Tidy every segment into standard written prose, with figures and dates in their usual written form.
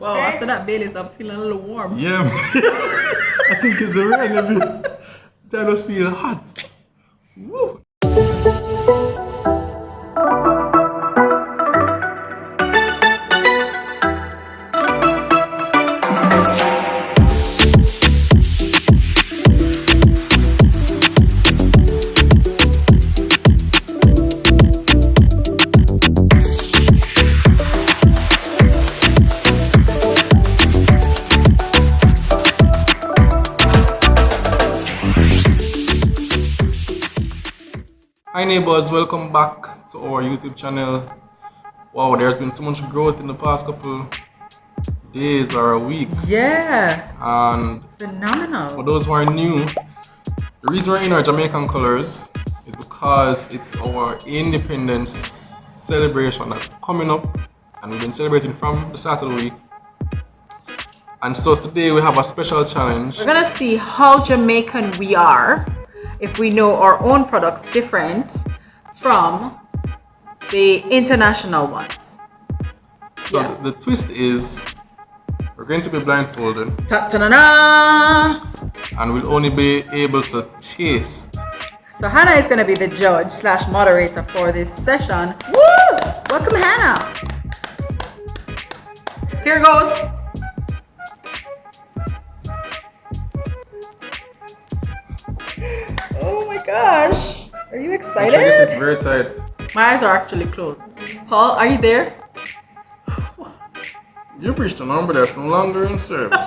Wow, after that Baileys, I'm feeling a little warm. Yeah, I think it's the rain. That was feeling hot. Woo. Hi neighbors, welcome back to our YouTube channel. Wow, there's been so much growth in the past couple days or a week. Yeah. And Phenomenal. for those who are new, the reason we're in our Jamaican colors is because it's our independence celebration that's coming up, and we've been celebrating from the start of the week. And so today we have a special challenge. We're gonna see how Jamaican we are if we know our own products different from the international ones. So the twist is we're going to be blindfolded. Ta-ta-na-na! And we'll only be able to taste. So Hannah is gonna be the judge slash moderator for this session. Woo! Welcome, Hannah. Here goes. Oh my gosh. Are you excited? It's very tight. My eyes are actually closed. Paul, are you there? You preached a number that's no longer in service.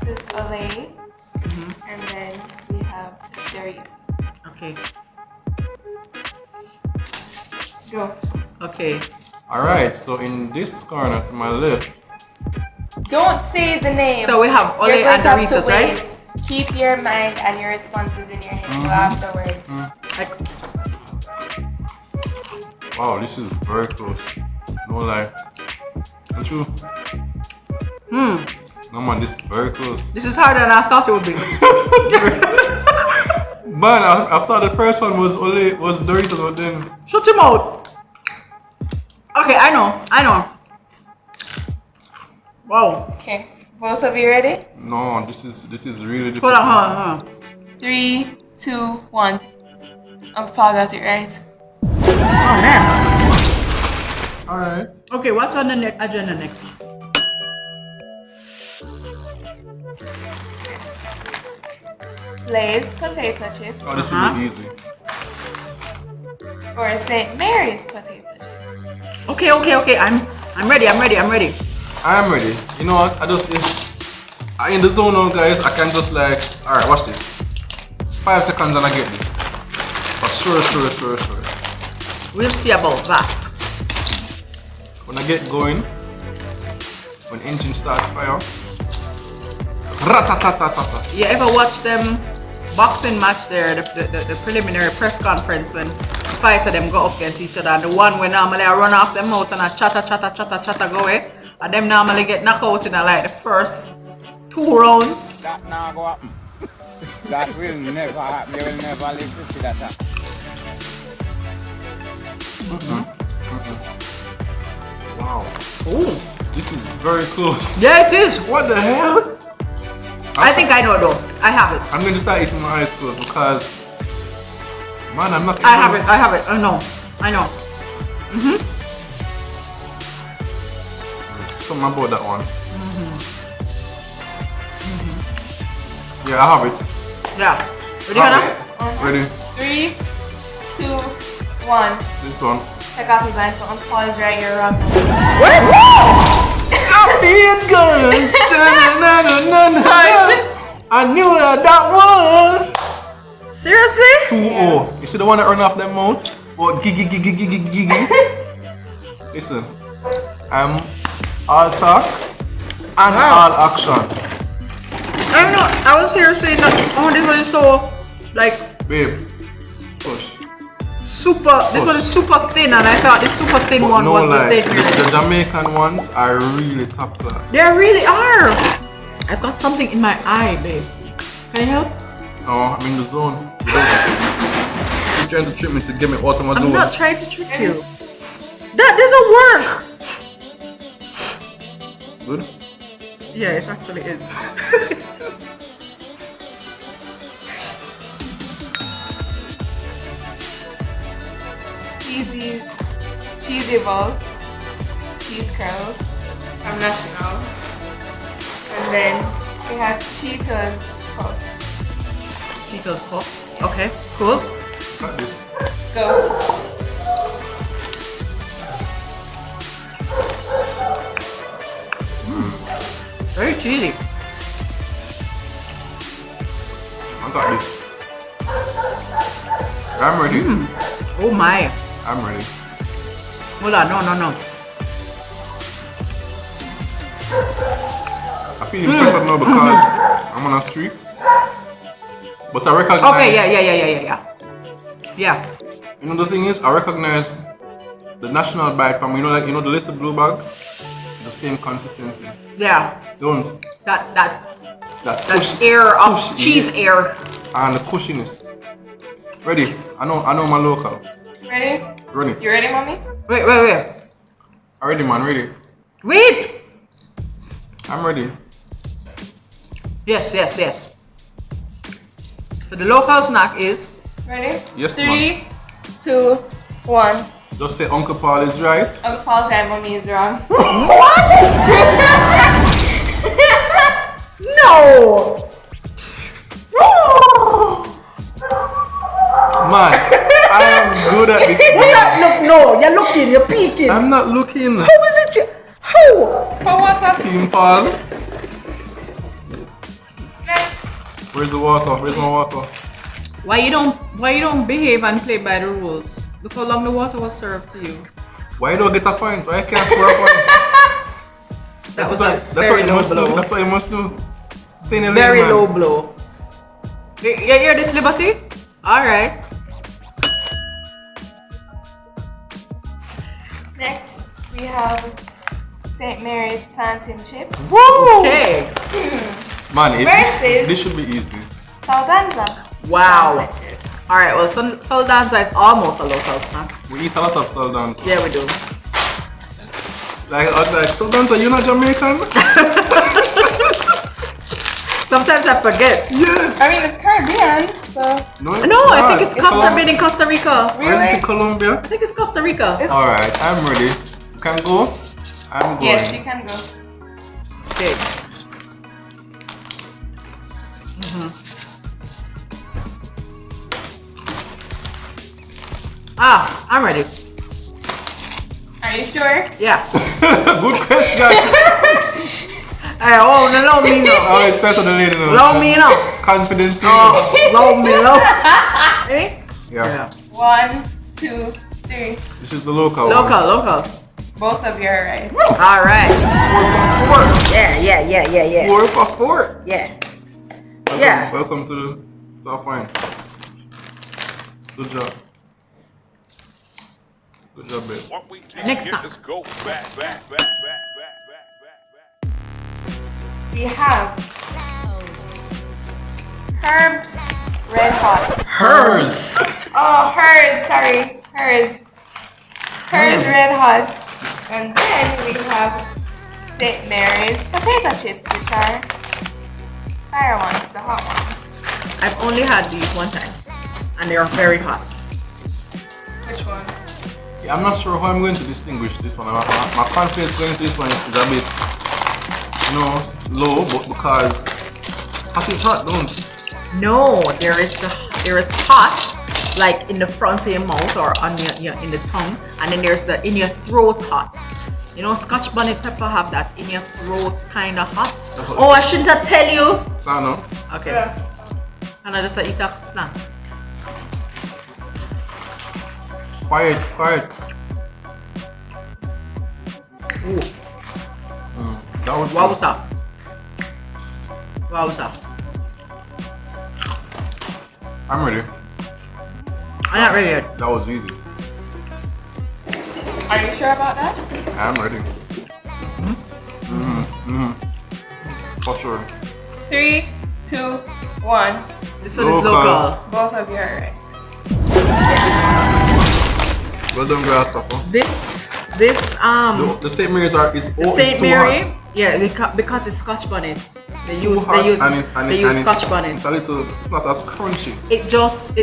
This is LA, and then we have Reids. Okay. Let's go. Okay. Alright, so in this corner to my left, Don't say the name. So we have Ole You're going and to have to Doritos, right? wait. Keep your mind and your responses in your head afterwards. wow, this is very close. No lie. Don't you? No man, this is very close. This is harder than I thought it would be. Man, I thought the first one was Doritos, but then Shut him out. Okay, I know. Wow. Okay, both of you ready? no, this is really Hold difficult. on. 3, 2, 1. Uncle Paul got it right. Oh man. Alright. Okay, what's on the agenda next? Lay's potato chips Oh, this should be easy. or St. Mary's potato chips. Okay. I'm ready. I'm ready. You know what? I in the zone now, guys. I can just like, alright, watch this. 5 seconds and I get this. For sure. We'll see about that. When I get going, when engine starts fire, ratatatata. You ever watch them boxing match there, the preliminary press conference when the fighter them go up against each other, and the one where normally I run off them mouth and I chatter go away, and them normally get knocked out in like the first 2 rounds. That now go happen. That will never happen. You will never live to see that happen. Wow, Ooh. this is very close. Yeah, it is. What the hell? I think I know though. I have it. I'm going to start eating my eyes closed because, man, I'm not. I have it. I know. Something about that one. Yeah, I have it. Yeah. Ready, Have Hannah? it. Ready? 3, 2, 1. This one. Take off your blindfold. Uncle Paul is right, you're wrong. I feel good. I knew that one. Seriously? 2-0. You see the one that run off them mouth? Oh, giggy. Listen, I'm all talk and all action. I don't know. I was here saying that this one is so like Babe, push. super. This one is super thin, and I thought the super thin one no was the lie, same. the Jamaican ones are really top class. They really are. I got something in my eye, babe. Can you help? No, I'm in the zone. You're trying to trick me to get me out of my I'm zone. not trying to trick you. That doesn't work. Good? Yeah, it actually is. Cheesy balls, cheese curls from National, and then we have Cheetos puffs. Cheetos pop. Okay, cool. Got this. Go. Very cheesy. I got this. I'm ready. Oh my. I'm ready. Hold on, no. I feel impressed now because I'm on a streak. But I recognize. Okay, yeah. You know the thing is, I recognize the national bite from the little blue bag, the same consistency. Yeah. Don't That push, air of push cheese in it. air. And the cushiness. Ready? I know my local. Ready? Run it. You ready, mommy? Wait. Ready, man. Ready. Wait! I'm ready. Yes. So the local snack is Ready? Yes, 3, 2, 1. Just say Uncle Paul is right. Uncle Paul's right, mommy is wrong. what? No! Man, I am good at this. No, you're looking, you're peeking. I'm not looking. How is it? How? For what's up? Team Paul. Next. Where's the water? Where's my water? Why you don't behave and play by the rules? Look how long the water was served to you. Why you don't get a point? Why you can't score a point? That was what- a very low blow. That's what you must do. Stay in the lane, Very man. low blow. You hear this, Liberty? Alright. Next, we have St. Mary's Plantain chips. Okay. Man, Versus- this should be easy. Saldanza. Wow. Plantain chips. Alright, well, Saldanza is almost a local snack. We eat a lot of Saldan. Yeah, we do. Like Saldan, so you're not Jamaican? Sometimes I forget. Yeah. I mean, it's Caribbean, so. No, I think it's made in Costa Rica. Or is it Really? Colombia? I think it's Costa Rica. It's- Alright, I'm ready. You can go? I'm going. Yes, you can go. Okay. I'm ready. Are you sure? Yeah. Good question. Hey, allow me now. Oh, it's better than later. Allow me now. Confidence. Allow me now. Ready? Yeah. 1, 2, 3. This is the local one. Local. Both of you are right. Alright. 4 Yeah. 4 for 4. Yeah. Welcome to the top point. Good job. Good job, babe. What we do Next here time. is go back. We have Herbs Red Hots. Hers. Oh, hers, sorry. Hers Red Hots. And then we have St. Mary's potato chips, which are fire ones, the hot ones. I've only had these one time. And they are very hot. Which one? Yeah, I'm not sure how I'm going to distinguish this one. My confidence going to this one is a bit, low, but because hot is hot, don't. No, there is hot, like in the front of your mouth or on your in the tongue, and then there's the in your throat hot. You know, Scotch bonnet pepper have that in your throat kind of hot. Oh, I shouldn't have tell you. I know. Okay. Yeah. And I just eat a snack. Quiet. Ooh, That was wowza. I'm ready. I'm not ready yet. That was easy. Are you sure about that? I'm ready. For sure. 3, 2, 1. This one is Local. local. Both of you are right. Well done, grasshopper. This This The St. Mary's are is the Saint Mary, yeah, because it's Scotch bonnets. They use Scotch bonnets. It's a little. It's not as crunchy. It just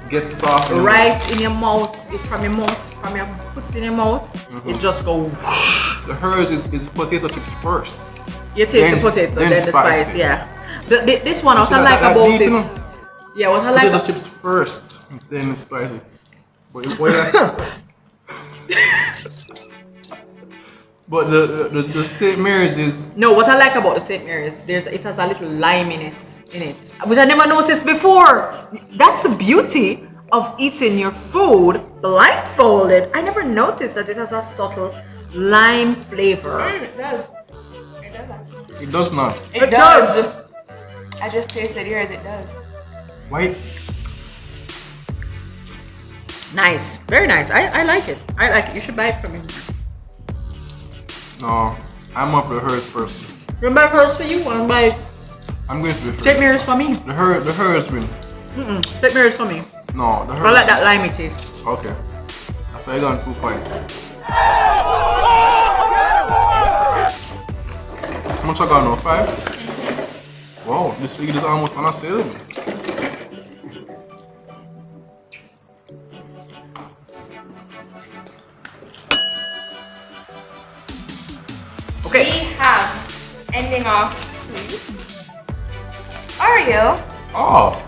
Gets soft. right in your mouth. From your put it in your mouth. It just go. The hers is potato chips first. You taste the potato, then the spice. Yeah. This one, what I like that about deep, it. you know? Yeah, what I like. Potato chips first, then the spicy. But the St. Mary's is. No, what I like about the St. Mary's, it has a little liminess in it, which I never noticed before. That's the beauty of eating your food blindfolded. I never noticed that it has a subtle lime flavor. It does. It does actually. It does not. It does. I just tasted yours. It does. Why? Nice, very nice. I like it. I like it. You should buy it from me. No, I'm up with hers first. Remember hers for you? I'm buy I'm going to be first. St. Mary's for me. The hers win. St. Mary's for me. No, the I hers. like that limey taste. Okay. That's why I got 2 points. How much I got now? 5? Wow, this lead is almost on a sale. Okay. We have ending off sweet Oreo Oh.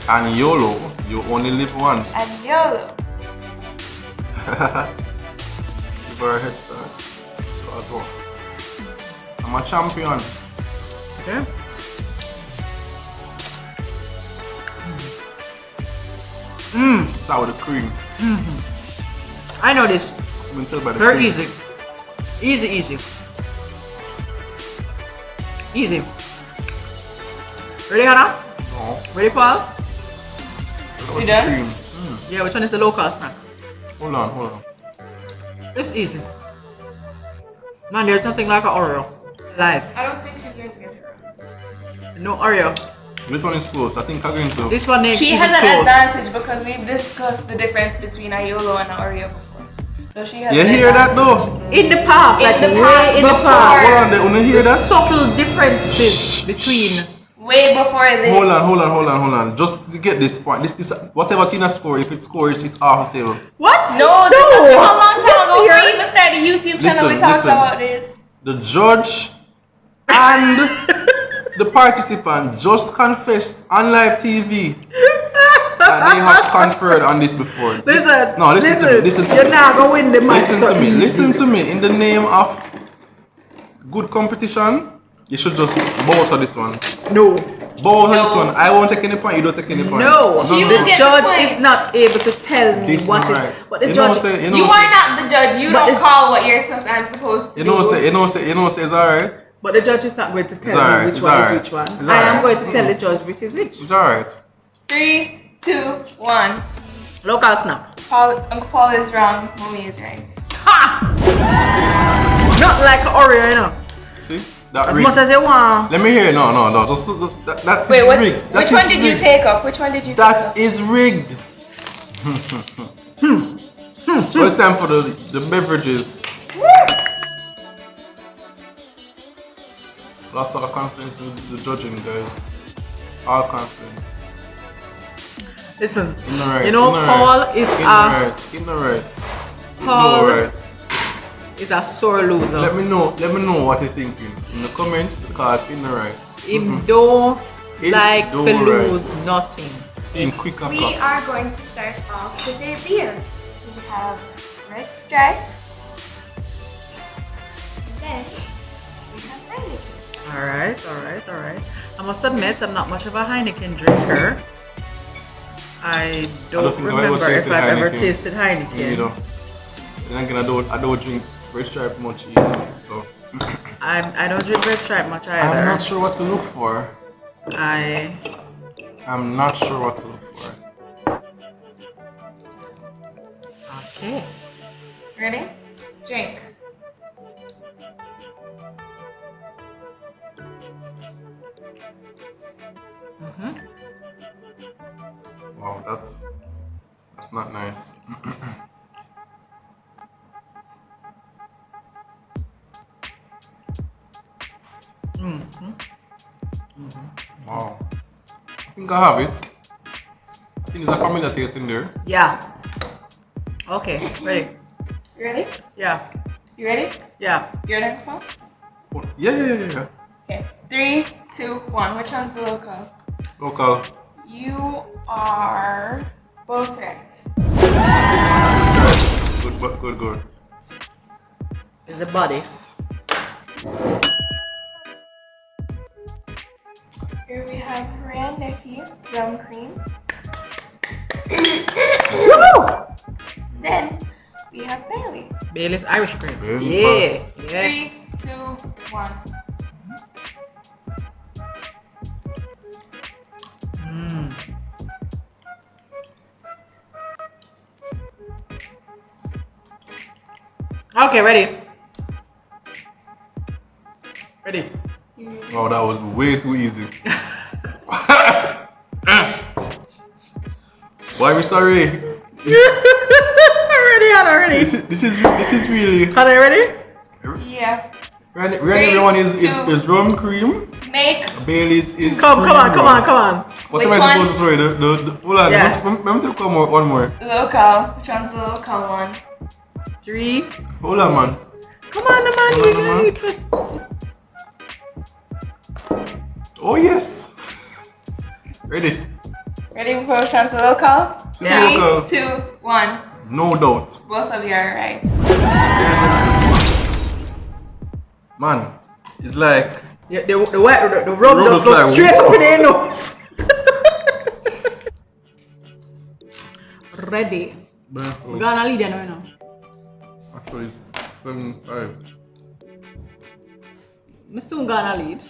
And YOLO, you only live once. and YOLO. Give her a head start. That's all. I'm a champion. Yeah. Start with the cream. I know this. You can tell by the Very cream. easy. Easy. Easy. Ready, Hannah? No. Ready, Paul? That was You the done? cream. Yeah, which one is the local snack? Hold on. It's easy. Man, there's nothing like an Oreo. Life. I don't think she's going to get it wrong. No Oreo. This one is close. I think I'm going to. This one named She Easy has an Close. advantage because we've discussed the difference between a YOLO and an Oreo before. So she has You an hear that advantage. though? In the past, In like the way past, in the before. past. Hold on, you hear that? Subtle differences between. Way before this. Hold on. Just to get this point. This whatever Tina score, if it scores, it's off the table. What? No, this was from a long time Let's ago. hear. We even started a YouTube channel. We talked about this. The judge and the participant just confessed on live TV that they have conferred on this before. Listen. No, listen to me. Listen to You're me. not going to win the match. Listen to me. Listen to me. In the name of good competition, you should just bow to this one. No. Bow to this one. I won't take any point. You don't take any point. No. She The will get the judge point. is not able to tell me This what not is. right. But the You judge. know, say, You are not the judge. You But don't the- call what I'm supposed to do. it's alright. But the judge is not going to tell alright, me which it's one alright. is which one. It's I am alright. going to tell the judge which is which. It's alright. 3, 2, 1. Local snap. Uncle Paul is wrong. Mommy is right. Ha! Not like Oreo, you know. See? That As rigged. much as you want. Let me hear. No. Just that's Wait, what? rigged. That Which is one did you rigged. take off? Which one did you take That off? is rigged. So it's time for the beverages. Lots of confidence in the judging, guys. All confidence. Listen. In the right. You know, in the Paul right, is in a the right. In the right. Paul In the right. is a sore loser. Let me know what you're thinking in the comments because in the right. Him don't It's like to don't lose nothing. In quicker We cut. are going to start off with a beer. We have Red Stripe. And then we have Heineken. Alright. I must admit, I'm not much of a Heineken drinker. I don't think I've ever remember if tasted I've ever Heineken. tasted Heineken. You know. Then again, I don't drink Red Stripe much either. So I don't drink Red Stripe much either. I'm not sure what to look for. I'm not sure what to look for. Okay. Ready? Drink. Wow, that's not nice. Wow. I think I have it. I think there's a familiar taste in there. Yeah. Okay, ready? You ready? Yeah. You ready? Yeah. You're ready, Paul? Oh, yeah. Okay. 3, 2, 1. Which one's the local? Local. You are both right. Good. Is the body. Here we have Rand Nephew, rum cream. Then we have Bailey's. Bailey's Irish cream. Bailey's. Yeah. 3, 2, 1. Okay, ready? Ready? Wow, that was way too easy. Why, Mr. Ray? Ready, Hannah, ready? This is really. Hannah, ready? Yeah. Really, Three, everyone two. is rum cream. Make Bailey's is. Come cream on. rum. What Which am I one? supposed to say? Hold on. Yeah. Let me take one more. local. Which one's the local one? 3. Hold on, man. Come on, man. Hold on, You're man. gonna need first. Oh yes. Ready? Ready for which one's the local? Yeah. 3, Local. 2, 1. No doubt. Both of you are right. Man, it's like. Yeah, the rub Rub just is goes like, straight whoa. up in their nose. Ready? We're gonna lead you now. Actually, it's 7-5. I'm soon gonna lead.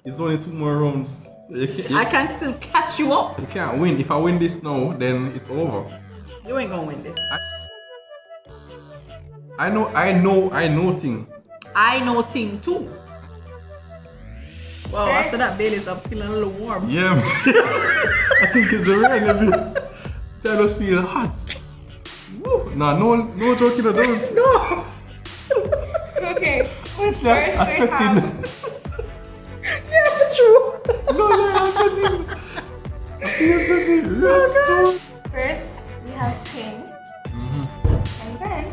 It's only 2 more rounds. I can still catch you up. You can't win. If I win this now, then it's over. You ain't gonna win this. I know thing. I know thing too. Wow, Yes. after that Bailey's, I'm feeling a little warm. Yeah. I think it's a rain a bit. That just feel hot. Woo. Nah, no joking about it. No! Okay. Honestly, I'm First we sweating. Yeah, for true. No, I'm sweating. I'm sweating. Yes, First, we have Ting. And then,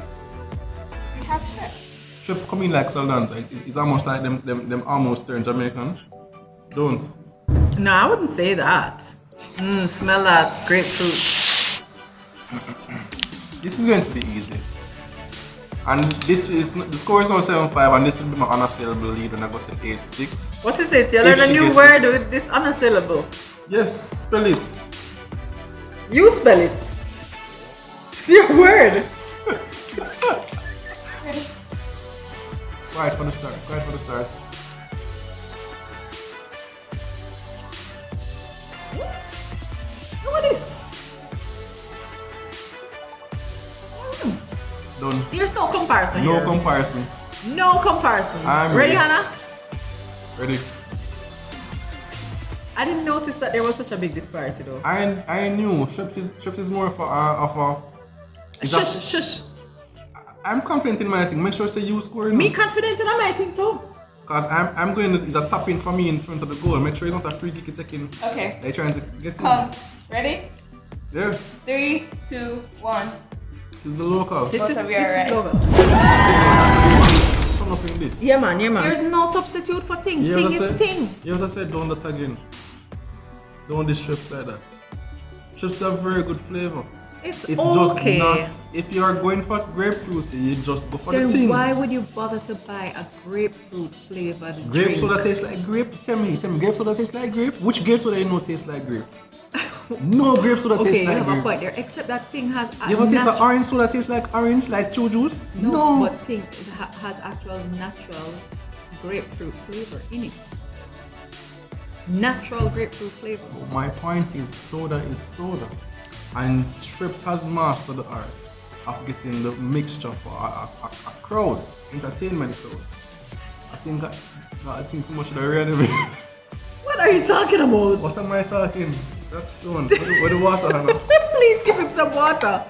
we have Chef. Trips come in like Saldans. It's almost like them almost turn Jamaican. Don't. No, I wouldn't say that. Smell that grapefruit. This is going to be easy. And this is the score is now 7-5, and this will be my unassailable lead when I go to 8-6. What is it? You If learn a she new gets word it. with this unassailable. Yes, spell it. You spell it. It's your word. Ready? Quiet for the start. What is? Done. There's no comparison No here. comparison. No comparison. I'm Ready, ready. Hannah? Ready? I didn't notice that there was such a big disparity though. I knew Trips is more of a. is a- Shush, shush. I'm confident in my thing. Make sure say you score. Me confident in my thing too. Cause I'm going to, it's a tap in for me in front of the goal. Make sure it's not a free kick you're taking. Okay. They're trying to get Come. Ready? There. 3, 2, 1. This is the local. This Both is of you are right. logo. Turn up in this. Yeah man. There's no substitute for ting. You Ting ever is said- ting. You ever said don't that again? Don't dish strips like that. Strips have very good flavor. It's It's just okay. not. If you are going for grapefruit, you just go for the Then thing. why would you bother to buy a grapefruit flavored Grape drink? soda tastes like grape? Tell me, grape soda tastes like grape? Which grape soda you know tastes like grape? No grape soda Okay, tastes you like have a grape. point there. Except that thing has a You ever taste an natu- orange soda tastes like orange, like chew juice? No, but thing has actual natural grapefruit flavor in it. Natural grapefruit flavor. My point is soda is soda. And Strips has mastered the art of getting the mixture for a crowd, entertainment crowd. I think too much of the rain. What are you talking about? What am I talking? That's the one. Where the water, Hannah? Please give him some water.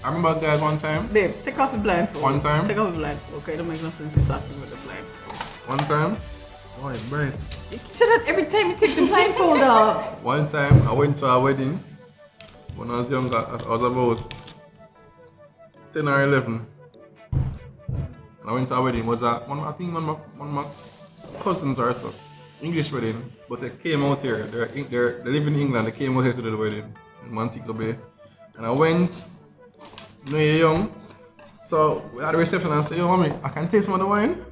I remember guys one time. Babe, take off the blindfold. One time? Take off the blindfold. Okay, it don't make no sense in talking with the blindfold. One time, Why, bright? You say that every time you take the blindfold off. One time I went to a wedding when I was younger. I was about 10 or 11. And I went to a wedding. It was I think one of my cousins or so. English wedding. But they came out here. They live in England. They came out here to do the wedding in Montego Bay. And I went, you know, you're young. So we had a reception and I said, yo, mommy, I can taste some of the wine.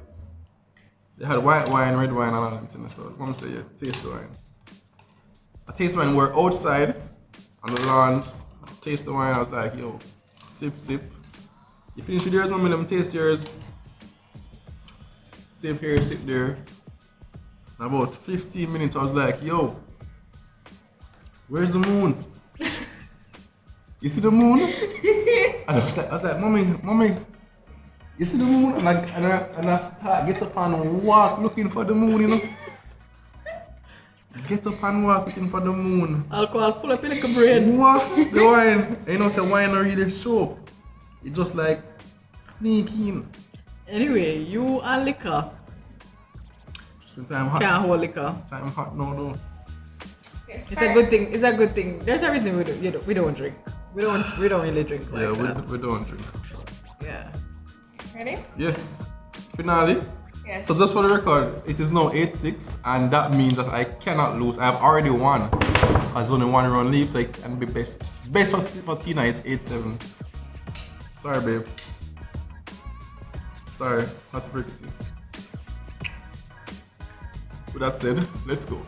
They had white wine, red wine, and all that things. So mom said, yeah, taste the wine. I taste the wine. We're outside on the lawns. I taste the wine. I was like, yo, sip, sip. You finish with yours, mommy, let me taste yours. Sip here, sip there. In about 15 minutes, I was like, yo, where's the moon? You see the moon? And I was like, mommy, you see the moon? And I start get up and walk looking for the moon, you know. Get up and walk looking for the moon. Alcohol full up in like a brain. What? The wine. You know, say wine not really show. It just like sneak in. Anyway, you and liquor. Just time hot. Can't hold liquor. Time hot, no. It's a good thing. It's a good thing. There's a reason we don't drink. We don't really drink like Yeah, that. we don't drink. Yeah. Ready? Yes. Finale. Yes. So just for the record, it is now 8-6 and that means that I cannot lose. I have already won. There's only one round left, so it can be best. Best for Tina is 8-7. Sorry, babe. Sorry, not to break it to you. With that said, let's go.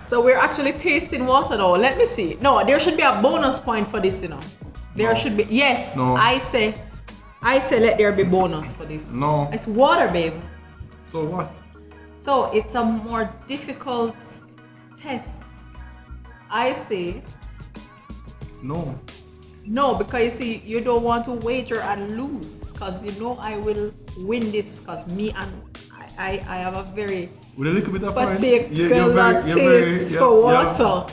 So we're actually tasting water now. Let me see. No, there should be a bonus point for this, you know. There should be. Yes, No. I say let there be bonus for this. No. It's water, babe. So what? So it's a more difficult test. I say No. no, because you see, you don't want to wager and lose. Because you know I will win this. Because me and I have a very With a little bit of points. particular taste for water.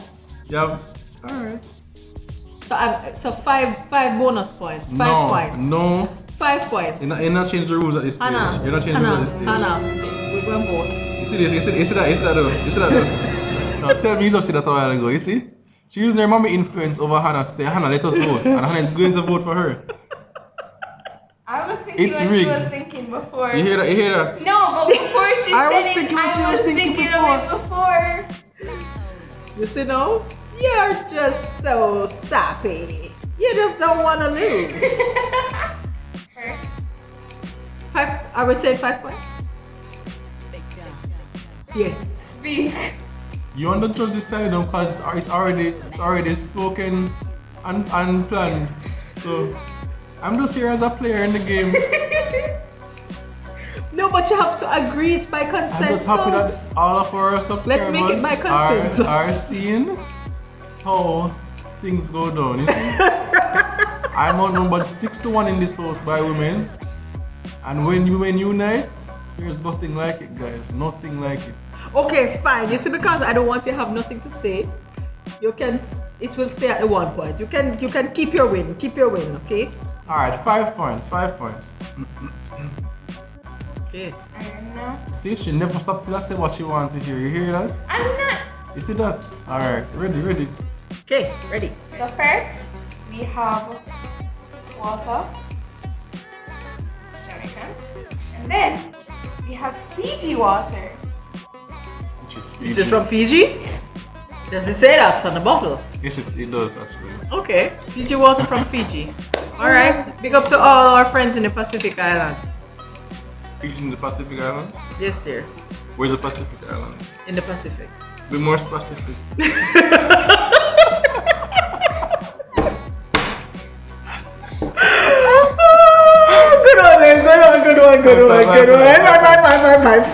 Yeah. Alright. So five bonus points. 5 points. No. 5 points. You're not changing the rules at this stage. Hannah, You're not changing the rules at this stage. Hannah, we're going both. You see this? You see that though? You see that though? Now tell me you just see that a while ago, you see? She using her mommy influence over Hannah to say, Hannah, let us vote. And Hannah is going to vote for her. I was thinking It's what rigged. she was thinking before. You hear that? You hear that? No, but before she I said was it, thinking what I you was was thinking thinking of it before. You see now? You're just so sappy. You just don't want to lose. First. 5, I would say 5 points. Yes. Speak. You on the judge side though, because it's already spoken and planned. So I'm just here as a player in the game. No, but you have to agree it's by I'm consensus. just happy that all of our subscribers Let's make it by consensus. are seeing how things go down. You see? I'm outnumbered 6-1 in this house by women. And when women unite, there's nothing like it, guys. Nothing like it. Okay, fine. You see, because I don't want you to have nothing to say, it will stay at the 1 point. You can keep your win. Keep your win, okay? Alright, 5 points. 5 points. Okay. I don't know. See, she never stopped till I say what she wants to hear. You hear that? I'm not. You see that? Alright, ready. Okay, ready. So first, we have water, Jamaican, and then we have Fiji water. Which is Which is from Fiji? Does it say that on the bottle? Yes, it does actually. Okay. Fiji water from Fiji. Alright. Big up to all our friends in the Pacific Islands. Fiji in the Pacific Islands? Yes, dear. Where's the Pacific Islands? In the Pacific. Be more specific. Good one. Five.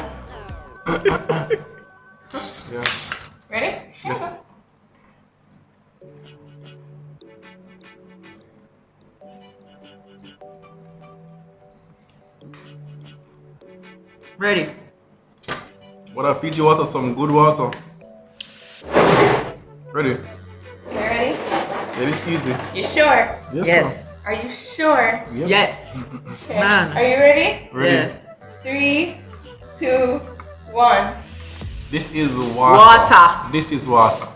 Yeah. Ready? Yes. Ready. What are Fiji water? Some good water. Ready? Okay, ready? Yeah, it's easy. You sure? Yes. Are you sure? Yep. Yes. Okay. Man. Are you ready? Ready? Yes. 3, 2, 1. This is water. Water. This is water.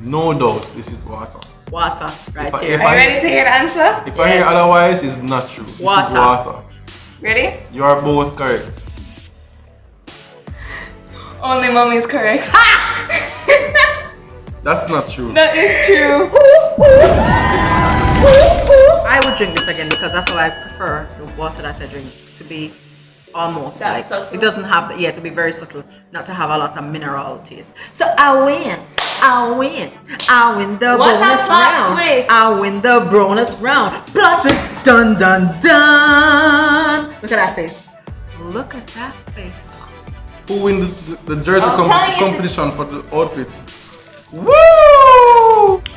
No doubt, this is water. Water, right If I- here. if Are you ready to hear the answer? If I hear Yes. otherwise, it's not true. This is Water. water. Ready? You are both correct. Only mommy is correct. That's not true. That is true. I would drink this again because that's how I prefer the water that I drink to be almost That's like subtle. it doesn't have to be very subtle, not to have a lot of mineral taste. So I win the What's a bonus plot round. twist? I win the bonus round. Plot twist, dun dun dun. Look at that face. Look at that face. Who win the jersey I was telling you to- competition for the outfit? Woo!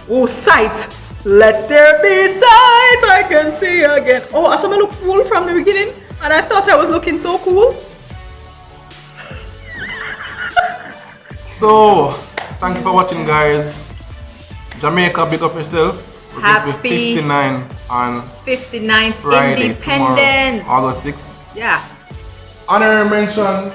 Oh, sight. Let there be sight. I can see again. Oh, I saw me look fool from the beginning, and I thought I was looking so cool. So, thank you for watching, guys. Jamaica, big up yourself. We're going to be Happy 59 on 59th Friday, Independence. tomorrow, August 6th. Yeah. Honorary mentions.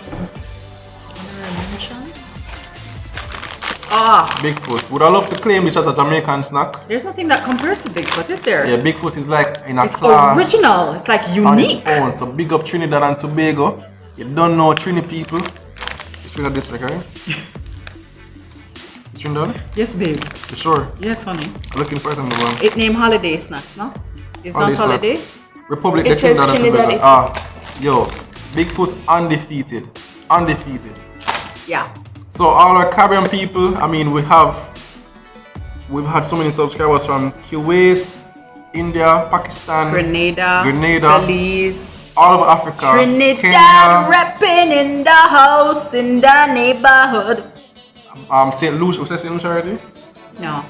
Ah, Bigfoot. Would I love to claim this as a Jamaican snack? there's nothing that compares to Bigfoot, is there? Yeah, Bigfoot is like in a It's class original. It's like on its unique. own. So big up Trinidad and Tobago. You don't know Trini people. It's Trinidad district, right? It's Trinidad? Yes, babe. You sure? Yes, honey. I'm looking for it on the one. It named Holiday Snacks, no? It's Holiday not Holiday. snacks. Republic It of says Trinidad and Trinidad, Tobago. Ah, yo, Bigfoot undefeated. Undefeated. Yeah. So all our Caribbean people, I mean, we've had so many subscribers from Kuwait, India, Pakistan, Grenada, Grenada. Belize, all over Africa, Trinidad, Kenya, repping in the house, in the neighborhood. St. Lucia. Was that St. Lucia already? No.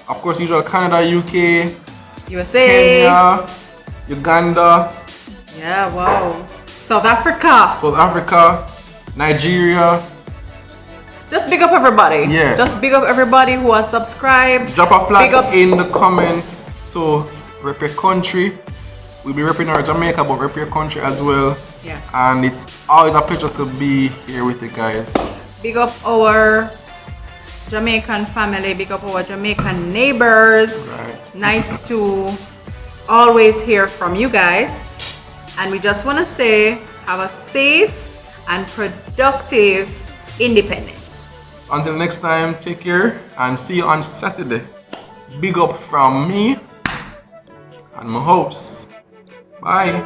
Of course, usual Canada, UK, USA. Kenya, Uganda, Yeah, wow. South Africa. South Africa, Nigeria. Just big up everybody. Yeah. Just big up everybody who has subscribed. Drop a Big up. flag in the comments to rep your country. We'll be repping our Jamaica, but rep your country as well. Yeah. And it's always a pleasure to be here with you guys. Big up our Jamaican family. Big up our Jamaican neighbors. Right. Nice to always hear from you guys. And we just want to say, have a safe and productive independence. Until next time, take care and see you on Saturday. Big up from me and my hopes. Bye.